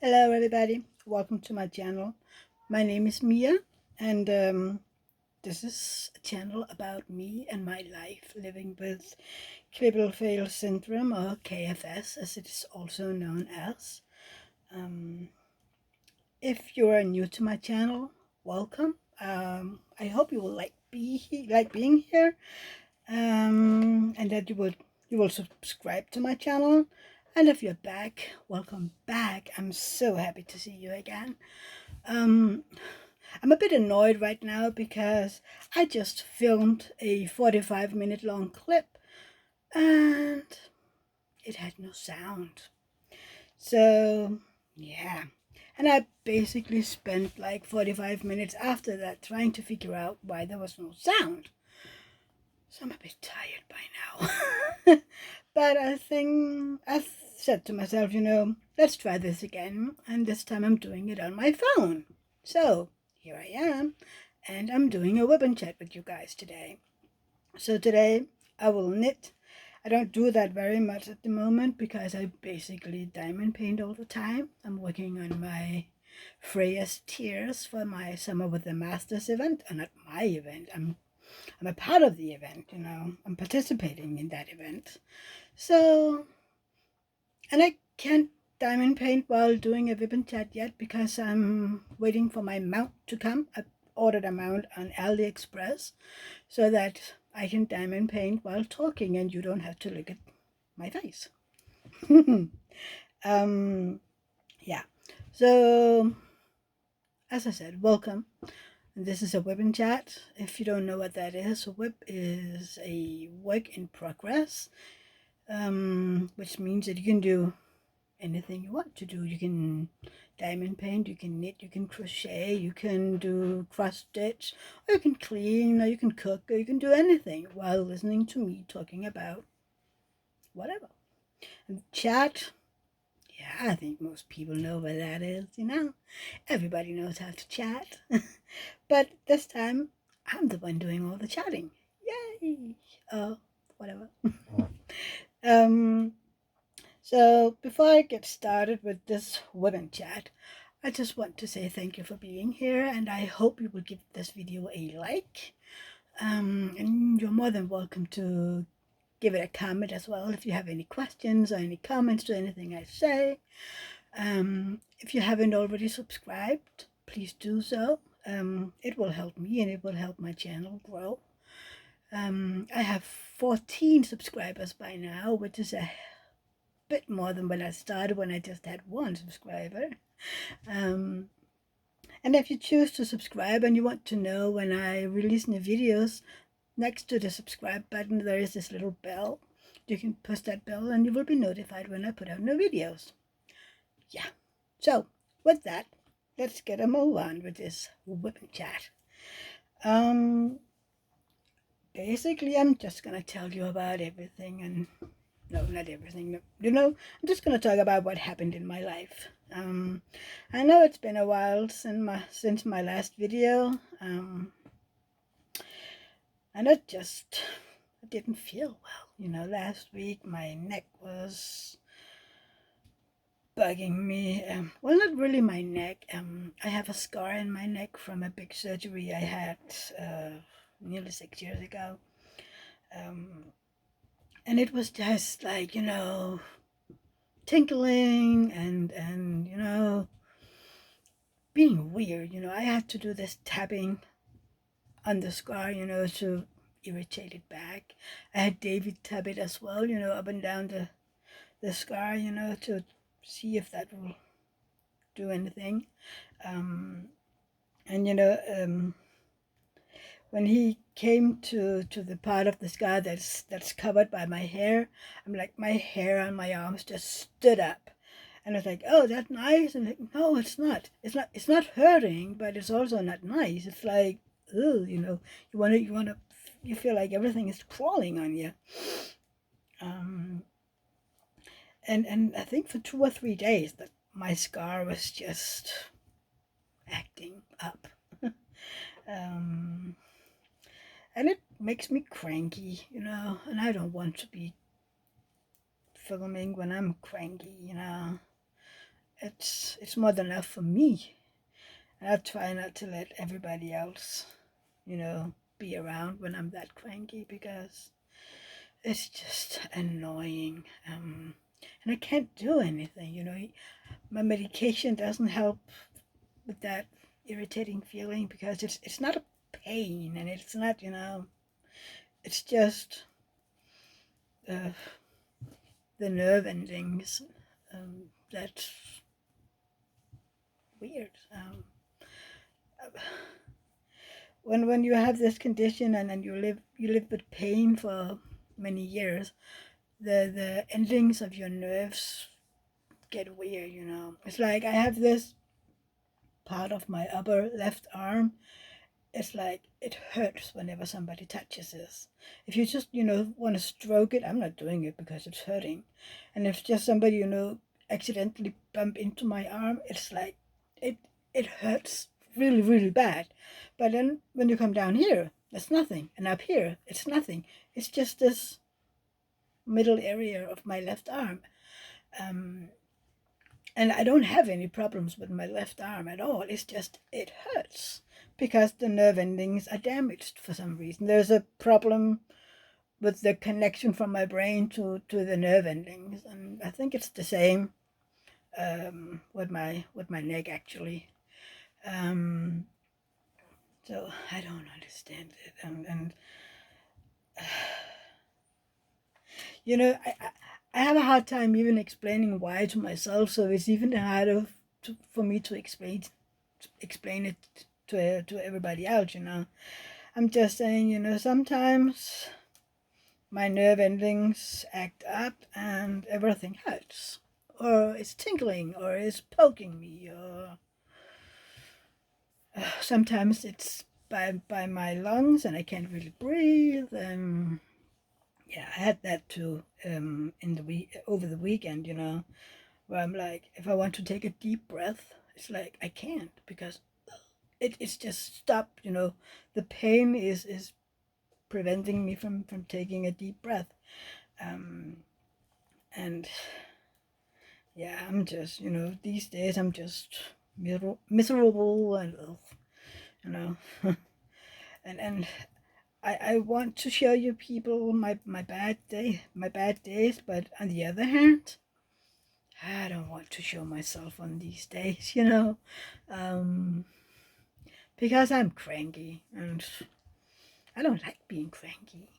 Hello everybody, welcome to my channel. My name is Mia and this is a channel about me and my life living with Klippel-Feil syndrome, or KFS as it is also known as. Um, if you are new to my channel, welcome. I hope you will like being here, and that you will subscribe to my channel. And if you're back, welcome back. I'm so happy to see you again. Um, I'm a bit annoyed right now because I just filmed a 45-minute long clip and it had no sound. So, yeah. And I basically spent like 45 minutes after that trying to figure out why there was no sound. So I'm a bit tired by now. But I think I've said to myself, let's try this again. And this time I'm doing it on my phone. So here I am. And I'm doing a WIP Chat with you guys today. So today I will knit. I don't do that very much at the moment because I basically diamond paint all the time. I'm working on my Freya's Tears for my Summer with the Masters event. Or not my event. I'm a part of the event, I'm participating in that event. So, and I can't diamond paint while doing a WIP Chat yet because I'm waiting for my mount to come. I ordered a mount on AliExpress so that I can diamond paint while talking and you don't have to look at my face. Yeah. So, as I said, welcome. This is a WIP Chat. If you don't know what that is, a WIP is a work in progress, which means that you can do anything you want to do. You can diamond paint, you can knit, you can crochet, you can do cross stitch, or you can clean, or you can cook, or you can do anything while listening to me talking about whatever. And chat, yeah, I think most people know what that is, Everybody knows how to chat. But this time, I'm the one doing all the chatting. Yay! Oh, whatever. um, so before I get started with this WIP Chat, I just want to say thank you for being here, and I hope you will give this video a like. And you're more than welcome to give it a comment as well if you have any questions or any comments to anything I say. If you haven't already subscribed, please do so. It will help me and it will help my channel grow. I have 14 subscribers by now, which is a bit more than when I started, when I just had 1 subscriber. And if you choose to subscribe and you want to know when I release new videos, next to the subscribe button there is this little bell. You can push that bell and you will be notified when I put out new videos. Yeah. So with that, let's get a move on with this WIP Chat. Basically, I'm just gonna tell you about everything, and no, not everything. I'm just gonna talk about what happened in my life. I know it's been a while since my last video, and I didn't feel well. Last week my neck was bugging me. Well, not really my neck. I have a scar in my neck from a big surgery I had nearly 6 years ago. And it was just like, tinkling and being weird. I had to do this tapping on the scar, to irritate it back. I had David tap it as well, up and down the scar, to see if that will do anything. And when he came to the part of the scar that's covered by my hair, I'm like, my hair on my arms just stood up. And I was like, oh, that's nice. And like, no, it's not. It's not hurting, but it's also not nice. It's like, ooh, you feel like everything is crawling on you. And I think for 2 or 3 days that my scar was just acting up. um, and it makes me cranky, and I don't want to be filming when I'm cranky. it's more than enough for me. And I try not to let everybody else, be around when I'm that cranky, because it's just annoying. And I can't do anything. My medication doesn't help with that irritating feeling, because it's not a pain, and it's not, it's just uh, the nerve endings. That's weird. When you have this condition, and then you live with pain for many years, the endings of your nerves get weird. It's like I have this part of my upper left arm. It's like it hurts whenever somebody touches this. If you just, want to stroke it, I'm not doing it because it's hurting. And if just somebody, accidentally bump into my arm, it's like it it hurts really, really bad. But then when you come down here, it's nothing. And up here, it's nothing. It's just this middle area of my left arm. Um, and I don't have any problems with my left arm at all. It's just, it hurts because the nerve endings are damaged for some reason. There's a problem with the connection from my brain to the nerve endings. And I think it's the same with my neck, actually. Um, so I don't understand it. And I have a hard time even explaining why to myself, so it's even harder for me to explain it to everybody else. I'm just saying, sometimes my nerve endings act up and everything hurts, or it's tingling, or it's poking me, or sometimes it's by my lungs and I can't really breathe. And yeah, I had that too in the week over the weekend. Where I'm like, if I want to take a deep breath, it's like I can't, because it's just stopped. The pain is preventing me from taking a deep breath. Um, and yeah, I'm just, these days I'm just miserable, and you know, and I want to show you people my bad days, but on the other hand, I don't want to show myself on these days, um, because I'm cranky, and I don't like being cranky.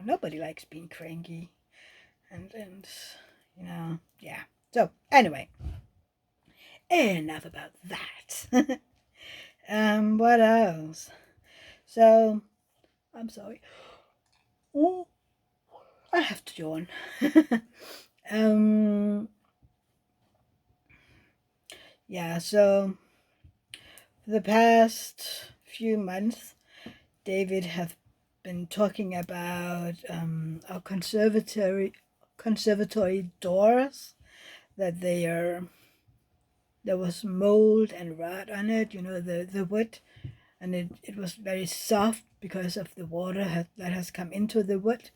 Nobody likes being cranky, and yeah. So anyway, enough about that. What else? So I'm sorry. Oh, I have to yawn. um, yeah. So for the past few months, David have been talking about our conservatory doors, that there was mold and rot on it. The wood, and it was very soft because of the water that has come into the wood,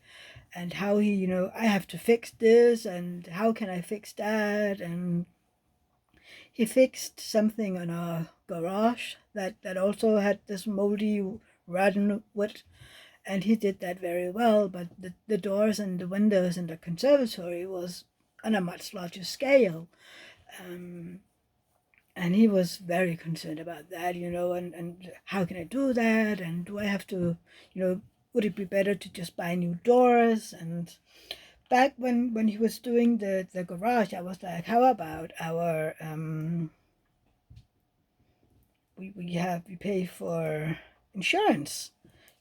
and how he, I have to fix this, and how can I fix that. And he fixed something on our garage that also had this moldy, rotten wood, and he did that very well. But the doors and the windows in the conservatory was on a much larger scale. Um, and he was very concerned about that, and how can I do that, and do I have to, would it be better to just buy new doors? And back when he was doing the garage, I was like, how about our we pay for insurance.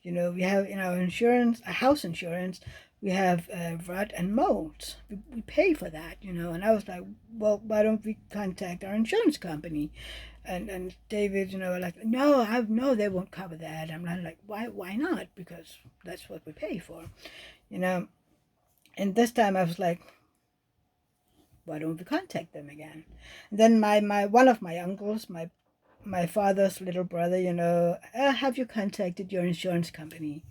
We have in our insurance, a house insurance, we have rot and mold. We pay for that, And I was like, well, why don't we contact our insurance company? And David, like, no, they won't cover that. I'm like, why not? Because that's what we pay for, you know. And this time I was like, why don't we contact them again? And then my one of my uncles, my father's little brother, have you contacted your insurance company?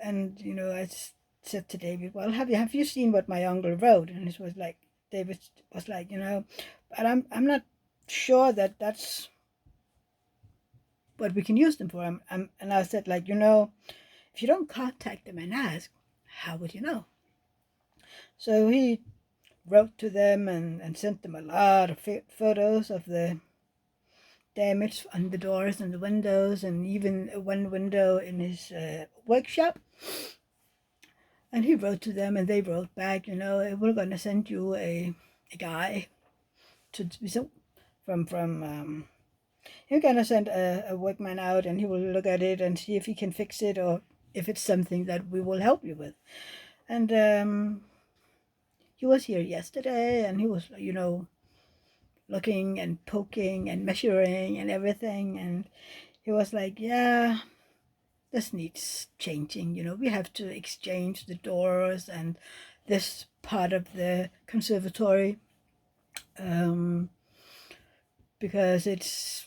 And I said to David, well, have you seen what my uncle wrote? And it was like, David was like, but I'm not sure that that's what we can use them for. And I said, like, if you don't contact them and ask, how would you know? So he wrote to them and sent them a lot of photos of the damage on the doors and the windows, and even one window in his workshop. And he wrote to them, and they wrote back, we're going to send you a guy to so from you're going to send a workman out, and he will look at it and see if he can fix it, or if it's something that we will help you with. And he was here yesterday, and he was, looking and poking and measuring and everything. And he was like, yeah, this needs changing. We have to exchange the doors and this part of the conservatory, because it's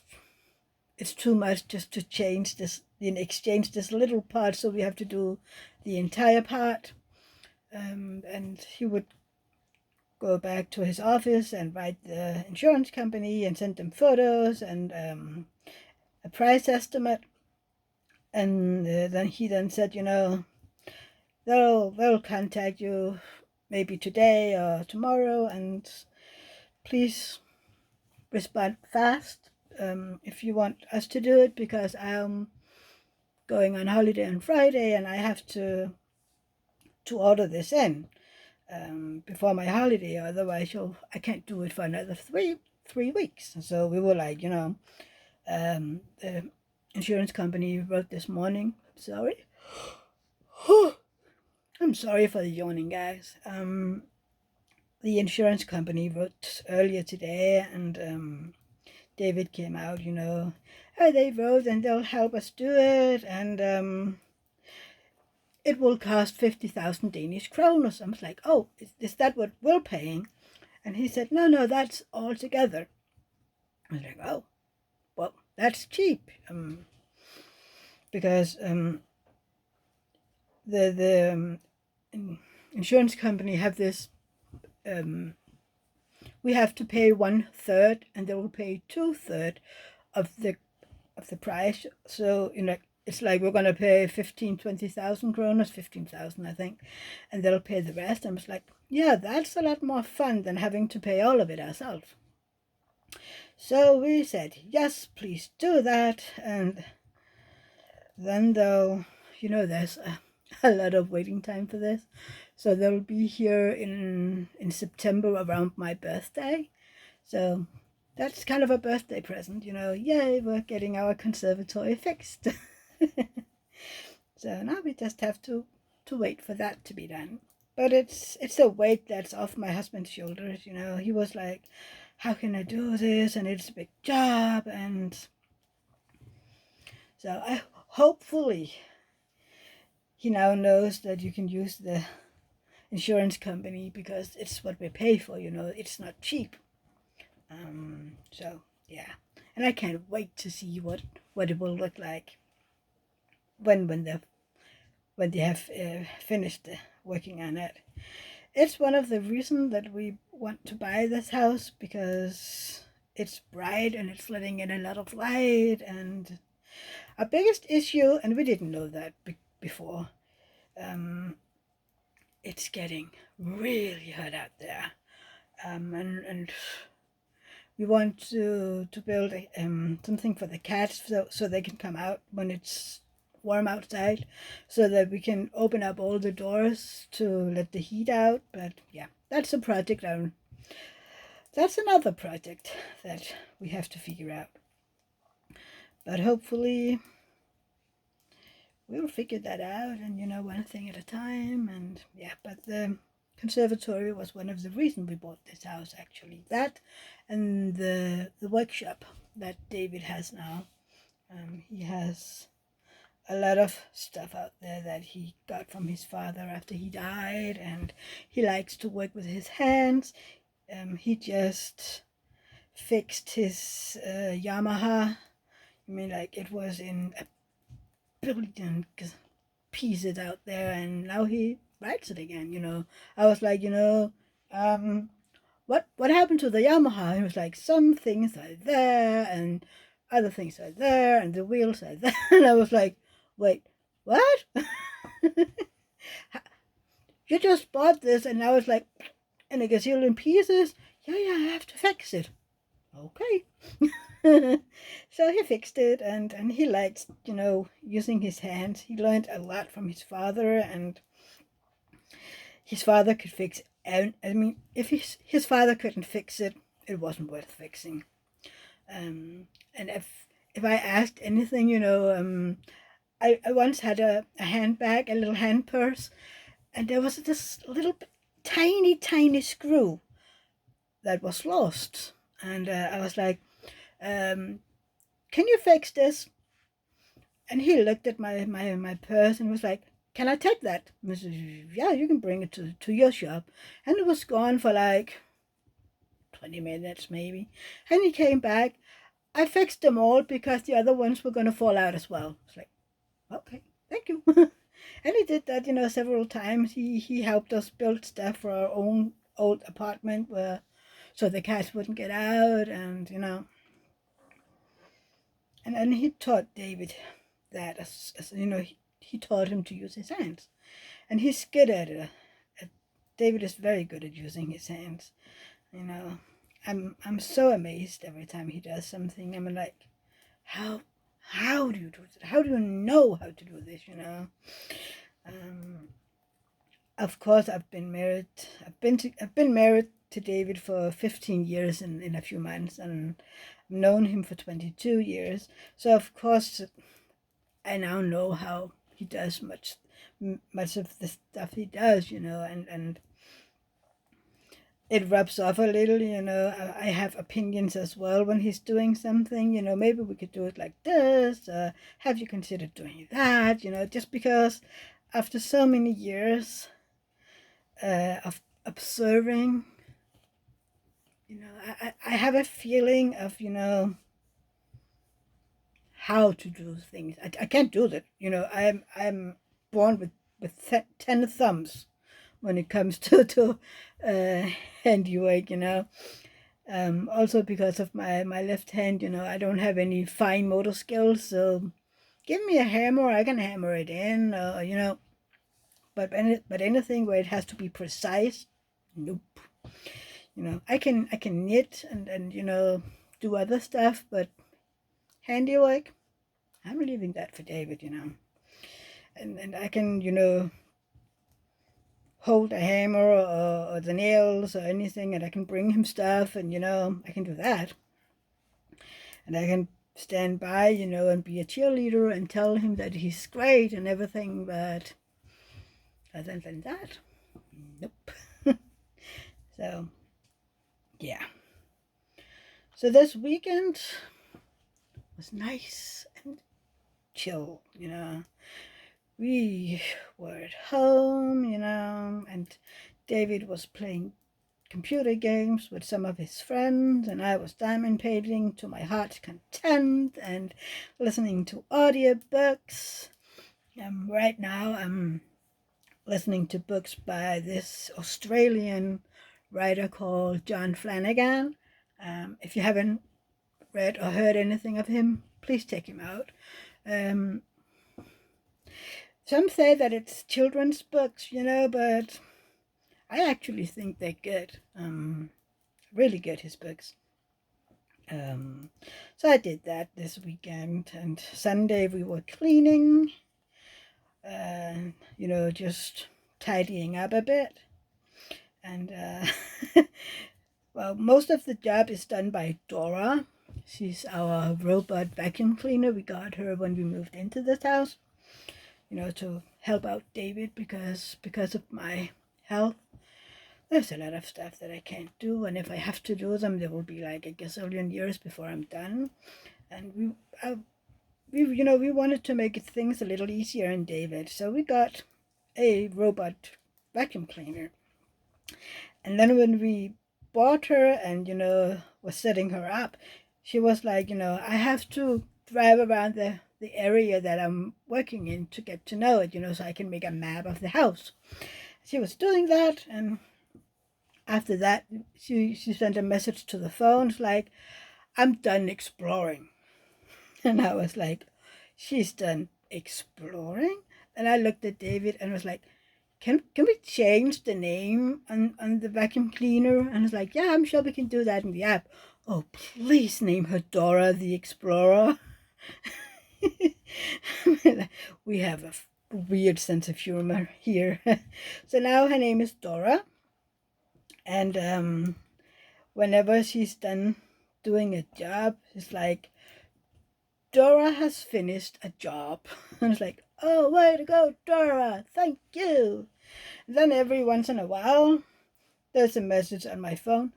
too much just to change this and exchange this little part. So we have to do the entire part. And he would go back to his office and write the insurance company and send them photos and a price estimate. And then he said, they'll contact you maybe today or tomorrow, and please respond fast if you want us to do it, because I'm going on holiday on Friday and I have to order this in before my holiday. Otherwise, I can't do it for another three weeks. So we were like, the insurance company wrote this morning. Sorry. I'm sorry for the yawning, guys. The insurance company wrote earlier today, and David came out, they wrote and they'll help us do it, and it will cost 50,000 Danish kroner. I was like, oh, is that what we're paying? And he said, no, that's all together. I was like, oh, well, that's cheap, because the insurance company have this. We have to pay 1/3, and they will pay 2/3 of the price. So it's like we're gonna pay 20,000 kroner, 15,000, I think, and they'll pay the rest. And it's like, yeah, that's a lot more fun than having to pay all of it ourselves. So we said, yes, please do that. And then though, there's a lot of waiting time for this. So they'll be here in September around my birthday. So that's kind of a birthday present, yay, we're getting our conservatory fixed. So now we just have to wait for that to be done. But it's a weight that's off my husband's shoulders. He was like, how can I do this? And it's a big job. And so hopefully he now knows that you can use the insurance company, because it's what we pay for. It's not cheap. So yeah, and I can't wait to see what it will look like when they have finished working on it. It's one of the reasons that we want to buy this house, because it's bright and it's letting in a lot of light. And our biggest issue, and we didn't know that before, it's getting really hot out there, and we want to build something for the cats, so they can come out when it's warm outside, so that we can open up all the doors to let the heat out. But yeah, that's a project. That's another project that we have to figure out. But hopefully we'll figure that out, and one thing at a time. And yeah, but the conservatory was one of the reasons we bought this house, actually. That and the workshop that David has now. He has a lot of stuff out there that he got from his father after he died, and he likes to work with his hands. He just fixed his Yamaha. I mean, like, it was in a billion pieces out there, and now he writes it again. I was like, what happened to the Yamaha? And he was like, some things are there and other things are there and the wheels are there. And I was like, wait, what? You just bought this, and I was like, and a gazillion pieces. Yeah, I have to fix it. Okay. So he fixed it, and he liked, using his hands. He learned a lot from his father, and his father could fix it. And I mean, if his father couldn't fix it, it wasn't worth fixing. And if I asked anything, I once had a handbag, a little hand purse, and there was this little tiny screw that was lost. And I was like, can you fix this? And he looked at my purse and was like, can I take that? I said, yeah, you can bring it to your shop. And it was gone for like 20 minutes maybe. And he came back. I fixed them all because the other ones were going to fall out as well. It's like, okay, thank you. And he did that, several times. He helped us build stuff for our own old apartment where so the cats wouldn't get out, and and he taught David that as he taught him to use his hands, and he's good at it. David is very good at using his hands. You know, I'm so amazed every time he does something. I'm like, how do you do it? How do you know how to do this? Um, of course, I've been married. I've been married to David for 15 years in a few months, and I've known him for 22 years. So of course, I now know how he does much of the stuff he does, and it rubs off a little, I have opinions as well when he's doing something, maybe we could do it like this, have you considered doing that, just because after so many years of observing, I have a feeling of, how to do things. I can't do that. I'm born with 10 thumbs when it comes to handiwork. Also because of my left hand. I don't have any fine motor skills. So give me a hammer, I can hammer it in. But anything where it has to be precise, nope. I can knit and do other stuff, but handiwork, I'm leaving that for David. And I can, hold a hammer or the nails or anything, and I can bring him stuff, and, I can do that. And I can stand by, and be a cheerleader and tell him that he's great and everything, but other than that, nope. So, yeah. So this weekend was nice and chill. We were at home, and David was playing computer games with some of his friends, and I was diamond painting to my heart's content and listening to audiobooks. Right now, I'm listening to books by this Australian writer called John Flanagan. If you haven't read or heard anything of him, please check him out. Some say that it's children's books, but I actually think they're good. Really good, his books. So I did that this weekend, and Sunday we were cleaning, just tidying up a bit. And, well, most of the job is done by Dora. She's our robot vacuum cleaner. We got her when we moved into this house, to help out David because of my health. There's a lot of stuff that I can't do, and if I have to do them, there will be like a gazillion years before I'm done. And we wanted to make things a little easier in David, so we got a robot vacuum cleaner. And then when we bought her and was setting her up, she was like, I have to drive around the area that I'm working in to get to know it, so I can make a map of the house. She was doing that, and After that, she sent a message to the phone. It's like, I'm done exploring. And I was like, she's done exploring? And I looked at David and was like, can we change the name on the vacuum cleaner? And it's like, yeah, I'm sure we can do that in the app. Oh, please name her Dora the Explorer. We have a weird sense of humor here. So now her name is Dora. And whenever she's done doing a job, it's like, Dora has finished a job. And it's like, oh, way to go, Dora. Thank you. And then every once in a while, there's a message on my phone.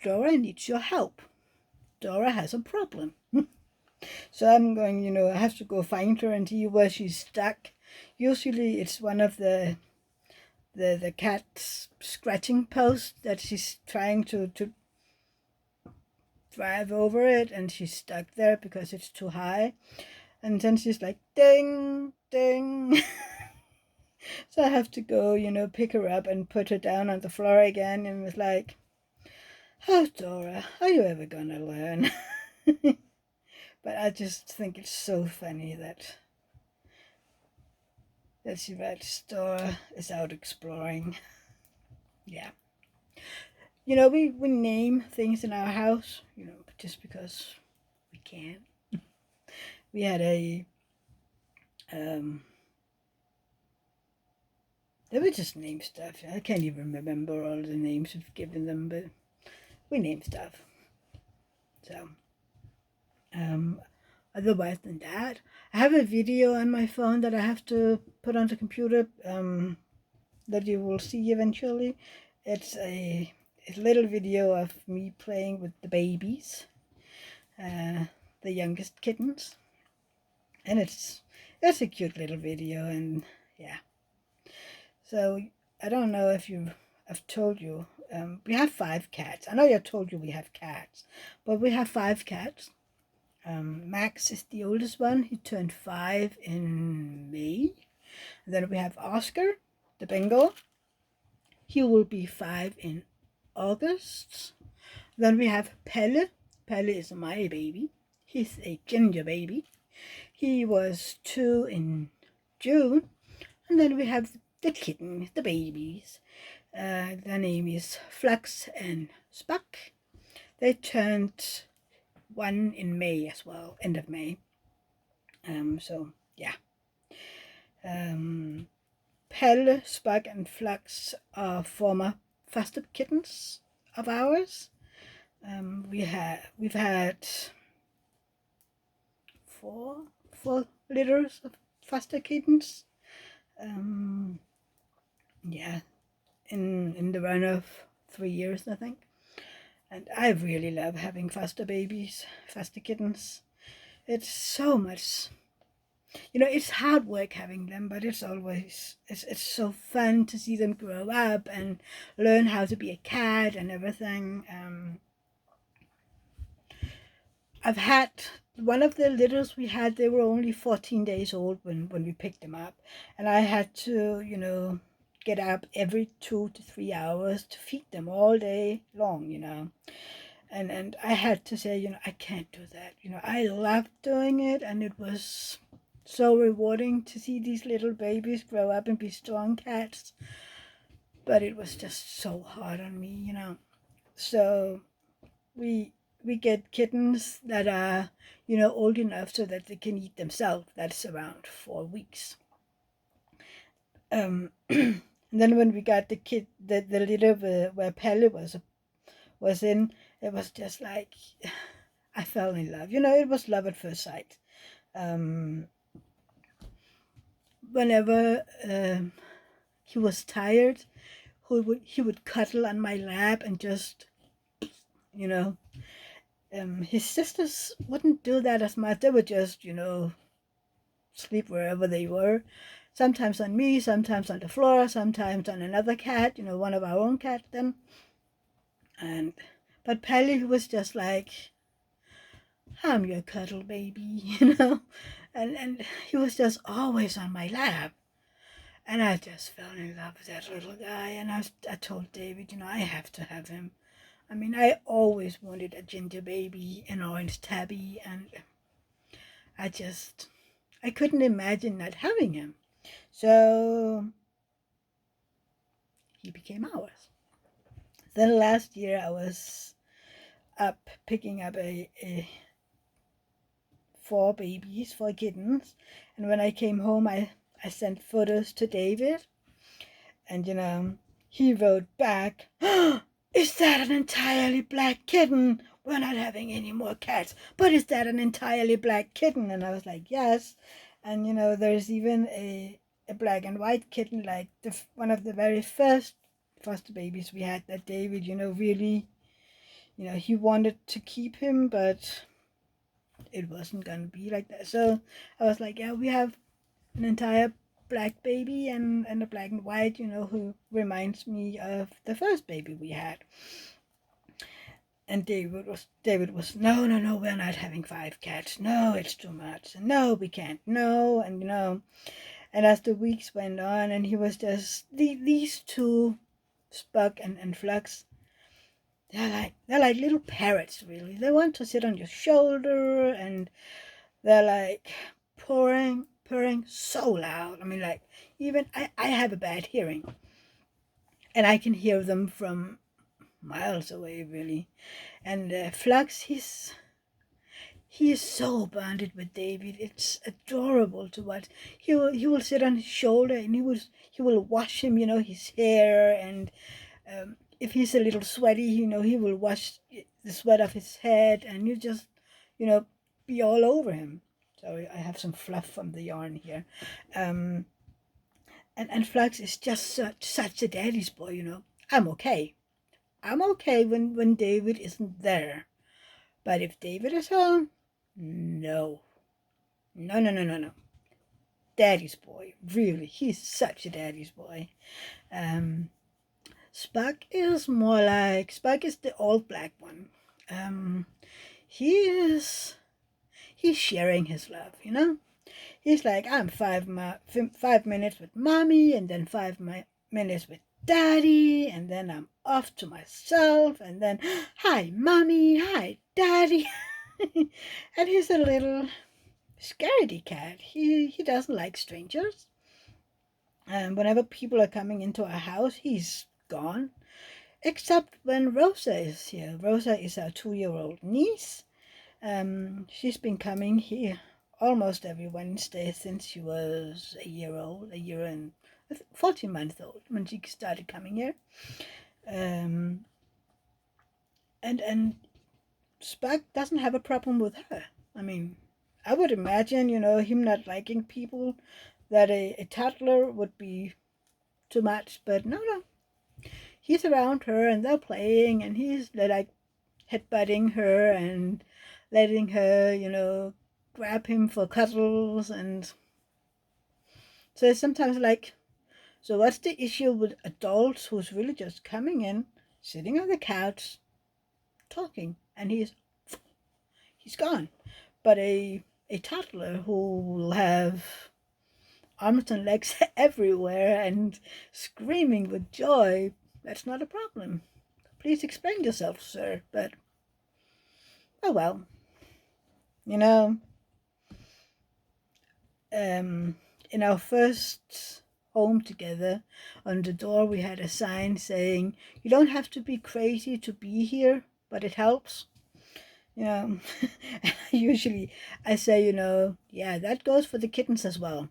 Dora needs your help. Dora has a problem. So I'm going, I have to go find her and see where she's stuck. Usually it's one of the cat's scratching posts that she's trying to drive over it, and she's stuck there because it's too high. And then she's like, ding, ding. So I have to go, pick her up and put her down on the floor again. And was like, oh, Dora, are you ever gonna learn? But I just think it's so funny that she writes, Dora is out exploring. Yeah. We name things in our house, just because we can. We had they would just name stuff. I can't even remember all the names we've given them, but we name stuff. So, otherwise than that, I have a video on my phone that I have to put on the computer that you will see eventually. It's a little video of me playing with the babies, the youngest kittens, and it's a cute little video. And yeah, so I don't know if I've told you, we have 5 cats. I know I told you we have cats, but we have 5 cats. Max is the oldest one. He turned 5 in May. And then we have Oscar, the Bengal. He will be 5 in August. Then we have Pelle. Pelle is my baby. He's a ginger baby. He was 2 in June. And then we have the kitten, the babies. Their name is Flux and Spuck. They turned 1 in May as well, end of May. So yeah. Pelle, Spuck, and Flux are former foster kittens of ours. We've had four litters of foster kittens. Yeah, in the run of 3 years, I think. And I really love having foster babies, foster kittens. It's so much, it's hard work having them, but it's so fun to see them grow up and learn how to be a cat and everything. I've had one of the litters we had, they were only 14 days old when we picked them up. And I had to, get up every 2 to 3 hours to feed them all day long. And I had to say, I can't do that. I loved doing it, and it was so rewarding to see these little babies grow up and be strong cats. But it was just so hard on me. So we get kittens that are, old enough so that they can eat themselves. That's around 4 weeks. And then when we got the litter where Pelle was in, it was just like, I fell in love. It was love at first sight. Whenever he was tired, he would cuddle on my lap and just, his sisters wouldn't do that as much. They would just, sleep wherever they were. Sometimes on me, sometimes on the floor, sometimes on another cat, one of our own cats then. But Pelle was just like, I'm your cuddle baby, and he was just always on my lap. And I just fell in love with that little guy. And I told David, I have to have him. I mean, I always wanted a ginger baby, an orange tabby, and I couldn't imagine not having him. So he became ours. Then last year I was up picking up a 4 kittens, and when I came home, I sent photos to David, and he wrote back, "Is that an entirely black kitten? We're not having any more cats, but is that an entirely black kitten?" And I was like, "Yes." And there's even a black and white kitten, like one of the very first foster babies we had, that David, really, he wanted to keep him, but it wasn't gonna be like that. So I was like, yeah, we have an entire black baby and a black and white, who reminds me of the first baby we had. And David was no, no, no, we're not having 5 cats. No, it's too much. And no, we can't. No, and and as the weeks went on, and he was just these two, Spuck and Flux. They're like little parrots, really. They want to sit on your shoulder, and they're like purring so loud. I mean, like, even I have a bad hearing, and I can hear them from miles away, really. And Flux, he is so bonded with David. It's adorable to watch. He will sit on his shoulder, and he will wash him, his hair, and if he's a little sweaty, he will wash the sweat off his head, and you just, be all over him. Sorry, I have some fluff from the yarn here. And Flux is just such a daddy's boy. I'm okay. I'm okay when David isn't there. But if David is home, no. No, no, no, no, no. Daddy's boy. Really, he's such a daddy's boy. Spuck is the old black one. He's sharing his love. He's like, I'm 5 minutes with mommy, and then 5 minutes with daddy, and then I'm off to myself, and then, hi mommy, hi daddy. And he's a little scaredy cat. He doesn't like strangers. And whenever people are coming into our house, he's gone. Except when Rosa is here. Rosa is our 2-year-old niece. She's been coming here almost every Wednesday since she was a year old, a year and 14 months old when she started coming here. And Spuck doesn't have a problem with her. I mean, I would imagine, him not liking people, that a toddler would be too much, but no. He's around her, and they're playing, and he's like headbutting her and letting her, grab him for cuddles. And so it's sometimes like, so what's the issue with adults who's really just coming in, sitting on the couch, talking, and he's gone? But a toddler who will have arms and legs everywhere and screaming with joy, that's not a problem. Please explain yourself, sir. But, oh well. In our first home together, on the door we had a sign saying, "You don't have to be crazy to be here, but it helps." Usually I say, yeah, that goes for the kittens as well.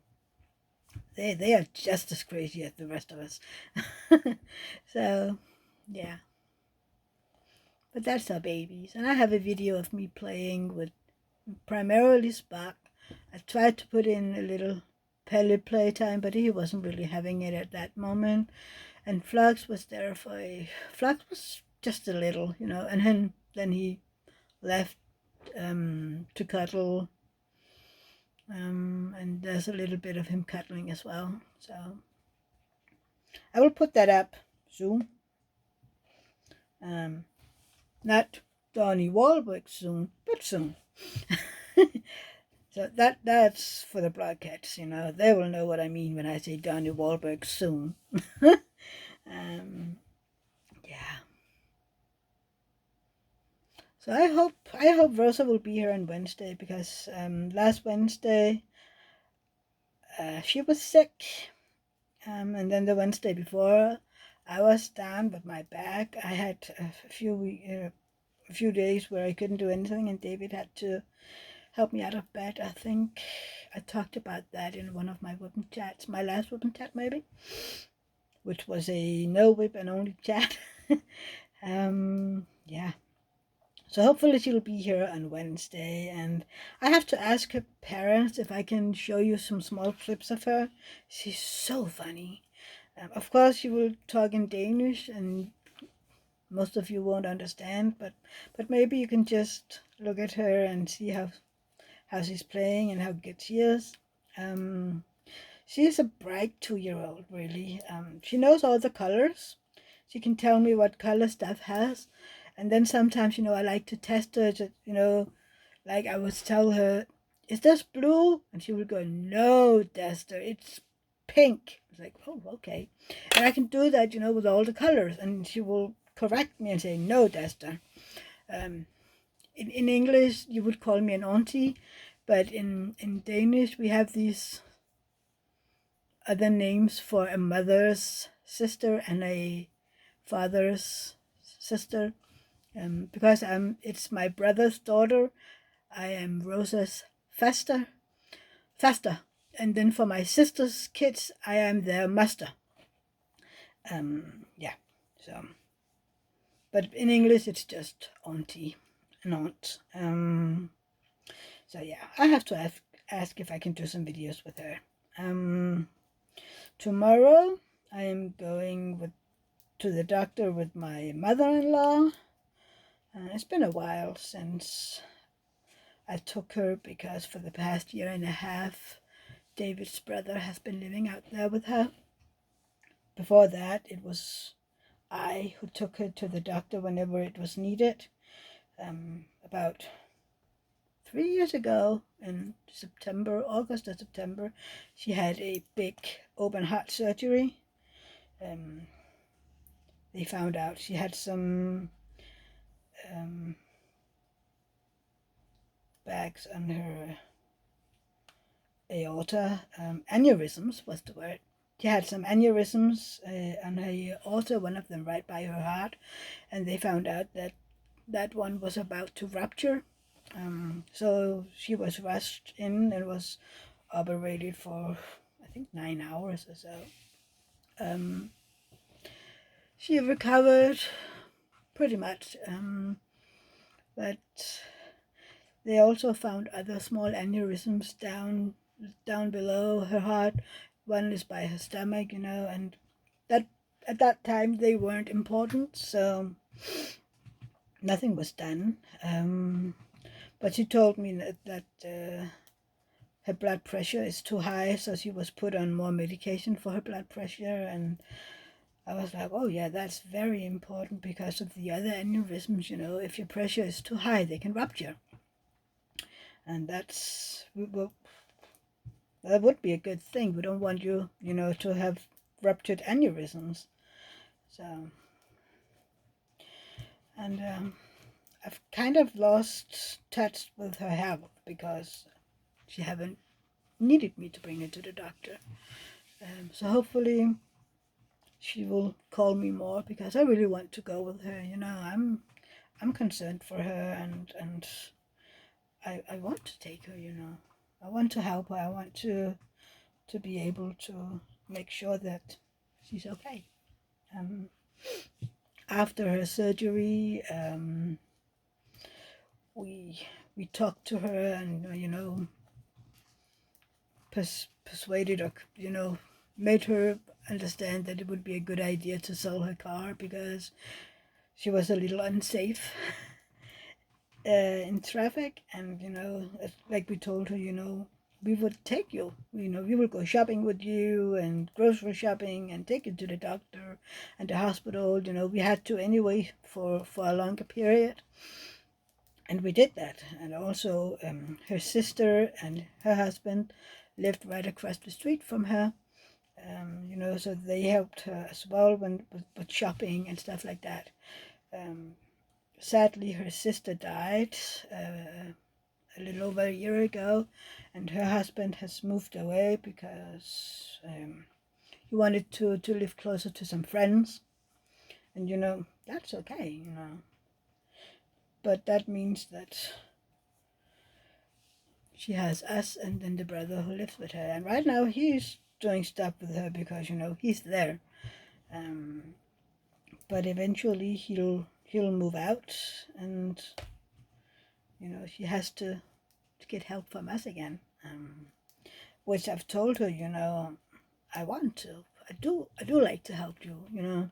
They are just as crazy as the rest of us. So, yeah. But that's our babies. And I have a video of me playing with primarily Spark. I tried to put in a little pellet playtime, but he wasn't really having it at that moment. And Flux was there Flux was just a little, and then he left to cuddle. And there's a little bit of him cuddling as well. So I will put that up soon. Not Donnie Wahlberg soon, but soon. So that's for the broadcast, you know. They will know what I mean when I say Donnie Wahlberg soon. Yeah. So I hope Rosa will be here on Wednesday because last Wednesday she was sick, and then the Wednesday before I was down with my back. I had a few days where I couldn't do anything, and David had to help me out of bed. I think I talked about that in one of my WIP chats, my last WIP chat maybe, which was a no WIP and only chat. Yeah. So hopefully she'll be here on Wednesday, and I have to ask her parents if I can show you some small clips of her. She's so funny. Of course, she will talk in Danish, and most of you won't understand, but maybe you can just look at her and see how she's playing and how good she is. She is a bright 2-year-old, really. She knows all the colors. She can tell me what color stuff has. And then sometimes, I like to test her, like I would tell her, is this blue? And she would go, no, Dester, it's pink. It's like, oh, okay. And I can do that, with all the colors. And she will correct me and say, no, Dester. In English, you would call me an auntie. But in Danish, we have these other names for a mother's sister and a father's sister. Because it's my brother's daughter, I am Rosa's faster, and then for my sister's kids, I am their master. Yeah. So, but in English, it's just auntie, and aunt. So yeah, I have to ask if I can do some videos with her. Tomorrow, I am going to the doctor with my mother-in-law. It's been a while since I took her because for the past year and a half, David's brother has been living out there with her. Before that, it was I who took her to the doctor whenever it was needed. About 3 years ago, in August or September, she had a big open heart surgery. They found out she had some bags on her aorta. Aneurysms was the word. She had some aneurysms on her aorta, one of them right by her heart, and they found out that one was about to rupture. So she was rushed in and was operated for, I think, 9 hours or so. She recovered pretty much, but they also found other small aneurysms down below her heart. One is by her stomach, and that at that time they weren't important, so nothing was done. But she told me that her blood pressure is too high, so she was put on more medication for her blood pressure. And I was like, oh yeah, that's very important because of the other aneurysms. If your pressure is too high, they can rupture, and that would be a good thing. We don't want you, to have ruptured aneurysms. So, and I've kind of lost touch with her health because she haven't needed me to bring her to the doctor. So hopefully she will call me more because I really want to go with her. I'm concerned for her, and I want to take her. I want to help her. I want to be able to make sure that she's okay. After her surgery, we talked to her and persuaded her, made her understand that it would be a good idea to sell her car because she was a little unsafe in traffic. And like we told her, we would take you, we will go shopping with you and grocery shopping and take you to the doctor and the hospital. We had to anyway for a longer period. And we did that. And also her sister and her husband lived right across the street from her. You know, so they helped her as well with shopping and stuff like that. Sadly, her sister died a little over a year ago, and her husband has moved away because he wanted to live closer to some friends. And you know, that's okay, you know. But that means that she has us and then the brother who lives with her. And right now he's doing stuff with her because, you know, he's there. But eventually he'll move out, and you know, she has to get help from us again. Which I've told her, you know, I want to. I do like to help you, you know.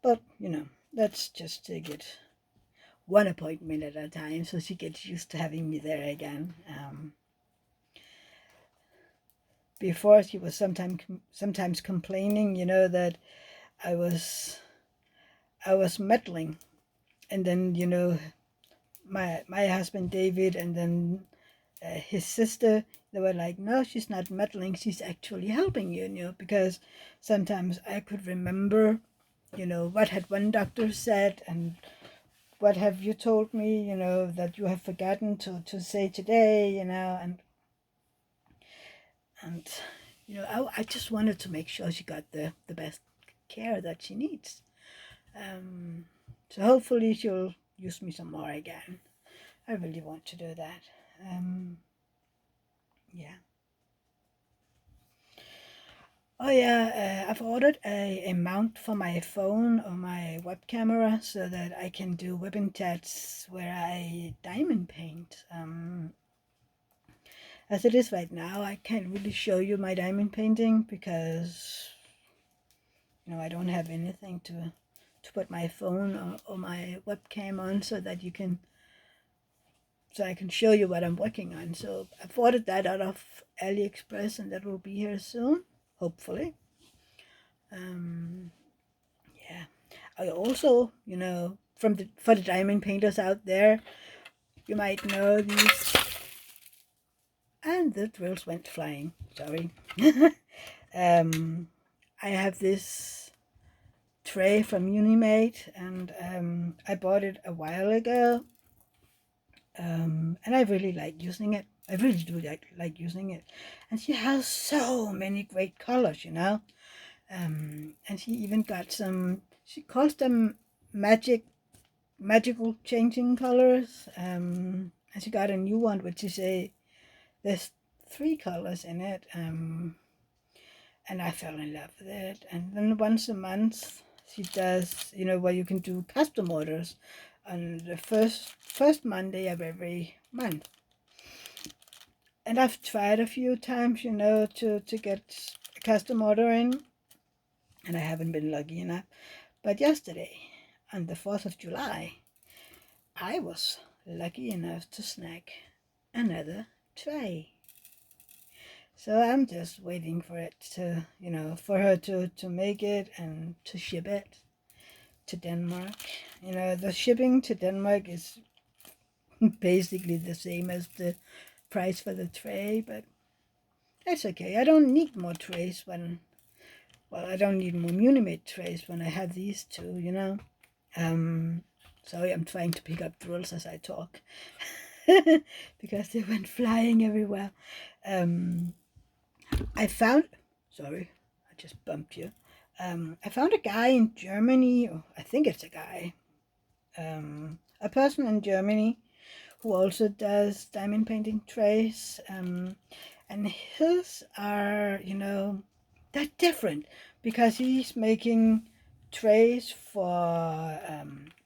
But, you know, let's just take it one appointment at a time so she gets used to having me there again. Before she was sometimes complaining, you know, that I was meddling, and then you know my husband David and then his sister, they were like, no, she's not meddling, she's actually helping you, you know, because sometimes I could remember, you know, what had one doctor said and what have you told me, you know, that you have forgotten to say today, you know, and you know, I just wanted to make sure she got the best care that she needs. So hopefully she'll use me some more again. I really want to do that. Yeah. Oh yeah, I've ordered a mount for my phone or my web camera so that I can do WIP chats where I diamond paint. As it is right now, I can't really show you my diamond painting because you know I don't have anything to put my phone or my webcam on so that you can so I can show you what I'm working on. So I've ordered that out of AliExpress and that will be here soon, hopefully. Yeah. I also, you know, for the diamond painters out there, you might know these. And the drills went flying. Sorry. I have this tray from Unimate, and I bought it a while ago. And I really like using it. I really do like using it. And she has so many great colors, you know. And she even got some, she calls them magical changing colors. And she got a new one, which is there's 3 colors in it. And I fell in love with it. And then once a month, she does, you know, where you can do custom orders on the first Monday of every month. And I've tried a few times, you know, to get a custom order in, and I haven't been lucky enough. But yesterday, on the 4th of July, I was lucky enough to snag another tray. So I'm just waiting for it to, you know, for her to make it and to ship it to Denmark. You know, the shipping to Denmark is basically the same as the price for the tray, but that's okay. I don't need more trays I don't need more Unimate trays when I have these 2, you know. Sorry, I'm trying to pick up drills as I talk because they went flying everywhere. I found, sorry, I just bumped you. I found a guy in Germany, or I think it's a guy, a person in Germany who also does diamond painting trays. And his are, you know, they're different because he's making trays for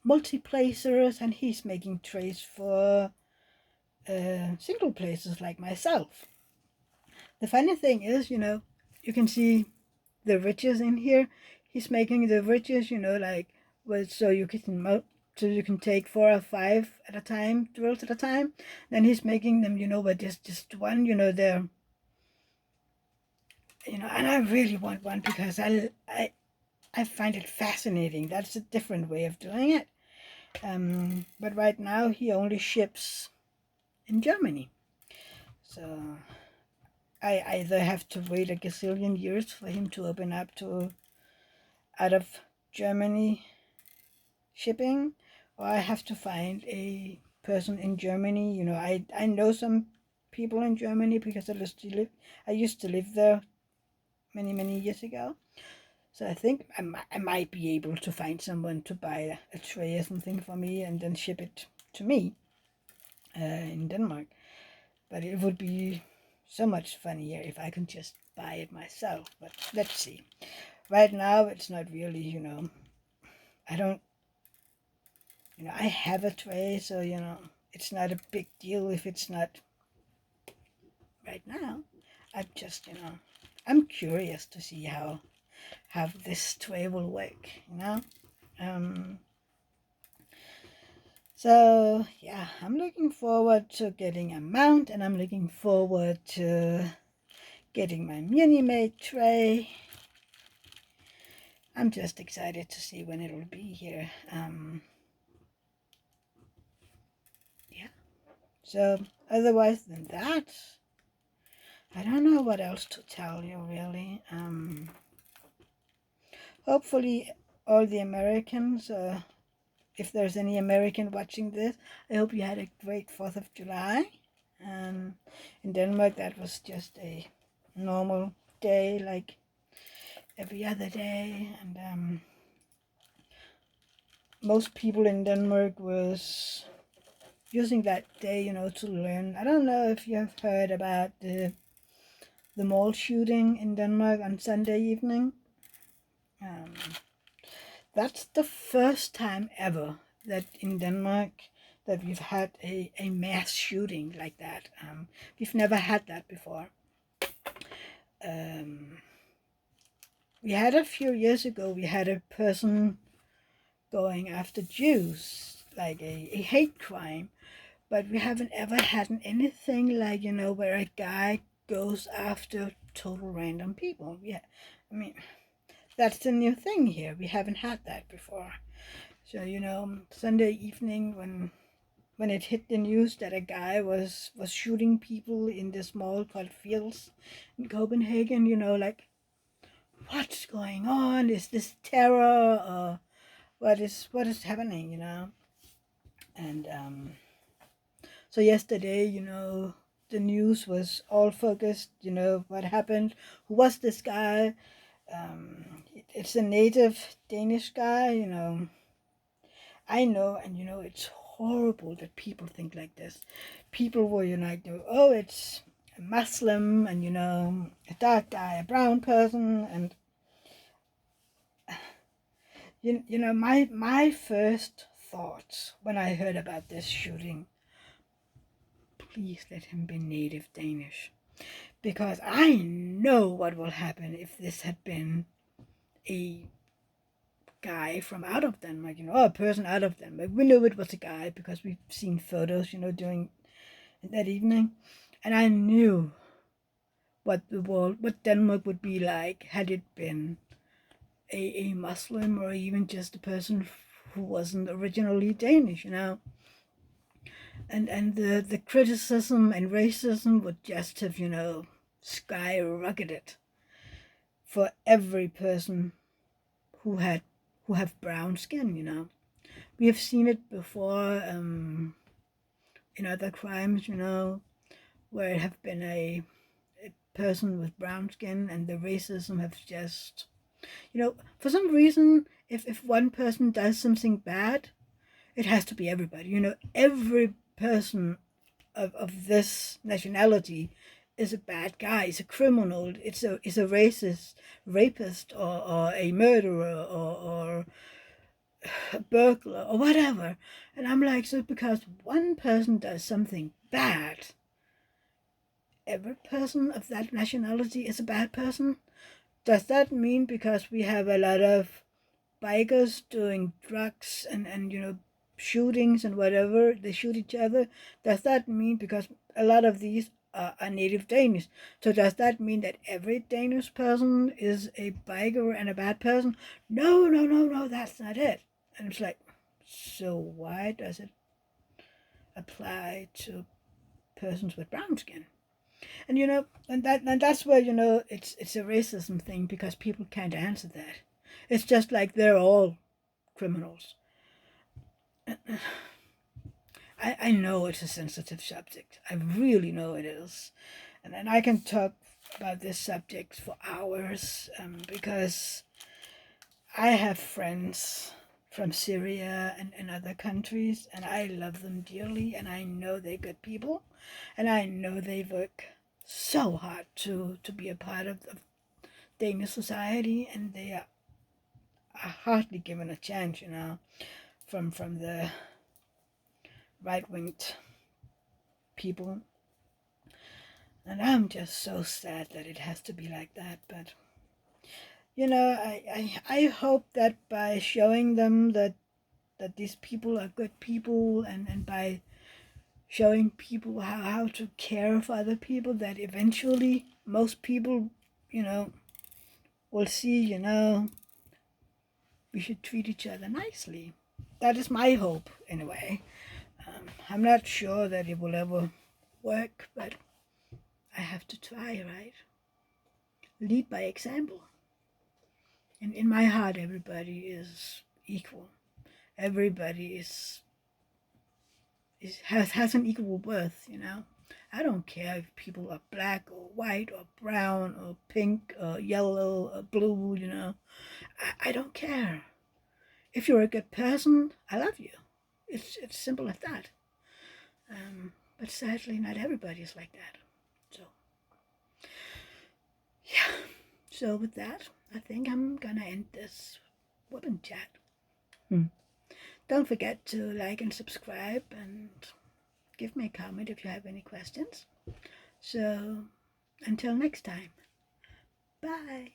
multi-placers, and he's making trays for single placers like myself. The funny thing is, you know, you can see the ridges in here. He's making the ridges, you know, like so you can take 4 or 5 at a time, drills at a time. Then he's making them, you know, with just one, you know, you know, and I really want one because I find it fascinating. That's a different way of doing it. But right now he only ships in Germany. So I either have to wait a gazillion years for him to open up to out of Germany shipping, or I have to find a person in Germany. You know, I know some people in Germany because I used to live there many years ago. So I think I might be able to find someone to buy a tray or something for me and then ship it to me in Denmark. But it would be so much funnier if I could just buy it myself. But let's see. Right now, it's not really, I don't, I have a tray, so, it's not a big deal if it's not right now. I just, I'm curious to see how this tray will work, Um, so, yeah, I'm looking forward to getting a mount, and I'm looking forward to getting my mini-made tray. I'm just excited to see when it'll be here. Yeah. So, otherwise than that, I don't know what else to tell you, really. Hopefully, all the Americans, if there's any American watching this, I hope you had a great 4th of July. In Denmark, that was just a normal day, like every other day. And most people in Denmark was using that day, to learn. I don't know if you have heard about the mall shooting in Denmark on Sunday evening. That's the first time ever that in Denmark that we've had a mass shooting like that. We've never had that before. We had a few years ago, we had a person going after Jews, like a hate crime. But we haven't ever had anything like, where a guy goes after total random people. Yeah, I mean, that's the new thing here. We haven't had that before. So, Sunday evening when it hit the news that a guy was shooting people in this mall called Fields in Copenhagen, like, what's going on? Is this terror or what is happening, And so yesterday, the news was all focused, what happened, who was this guy. It's a native Danish guy, I know, and it's horrible that people think like this. People were, like, oh, it's a Muslim, and, a dark guy, a brown person, and, my first thoughts when I heard about this shooting, please let him be native Danish. Because I know what will happen if this had been a guy from out of Denmark, or a person out of Denmark. We knew it was a guy because we've seen photos, during that evening. And I knew what Denmark would be like had it been a Muslim or even just a person who wasn't originally Danish, And the criticism and racism would just have, skyrocketed for every person who have brown skin. We have seen it before in other crimes, where it have been a person with brown skin and the racism have just, for some reason, if one person does something bad, it has to be everybody. Every person of this nationality is a bad guy, is a criminal, is a racist, rapist, or a murderer, or a burglar, or whatever. And I'm like, so because one person does something bad, every person of that nationality is a bad person? Does that mean because we have a lot of bikers doing drugs and shootings and whatever, they shoot each other, does that mean because a lot of these are native Danish. So does that mean that every Danish person is a biker and a bad person? No, no, no, no, that's not it. And it's like, so why does it apply to persons with brown skin? And that's where it's a racism thing, because people can't answer that. It's just like they're all criminals. I know it's a sensitive subject. I really know it is. And I can talk about this subject for hours, because I have friends from Syria and other countries, and I love them dearly, and I know they're good people, and I know they work so hard to be a part of Danish society, and they are hardly given a chance, from the right-winged people. And I'm just so sad that it has to be like that. But I hope that by showing them that these people are good people, and by showing people how to care for other people, that eventually most people, will see, we should treat each other nicely. That is my hope, anyway. I'm not sure that it will ever work, but I have to try, right? Lead by example. And in my heart, everybody is equal. Everybody has an equal worth. I don't care if people are black or white or brown or pink or yellow or blue. I don't care. If you're a good person, I love you. It's simple as that. But sadly, not everybody is like that. So, yeah. So with that, I think I'm gonna end this WIP Chat. Don't forget to like and subscribe, and give me a comment if you have any questions. So, until next time, bye.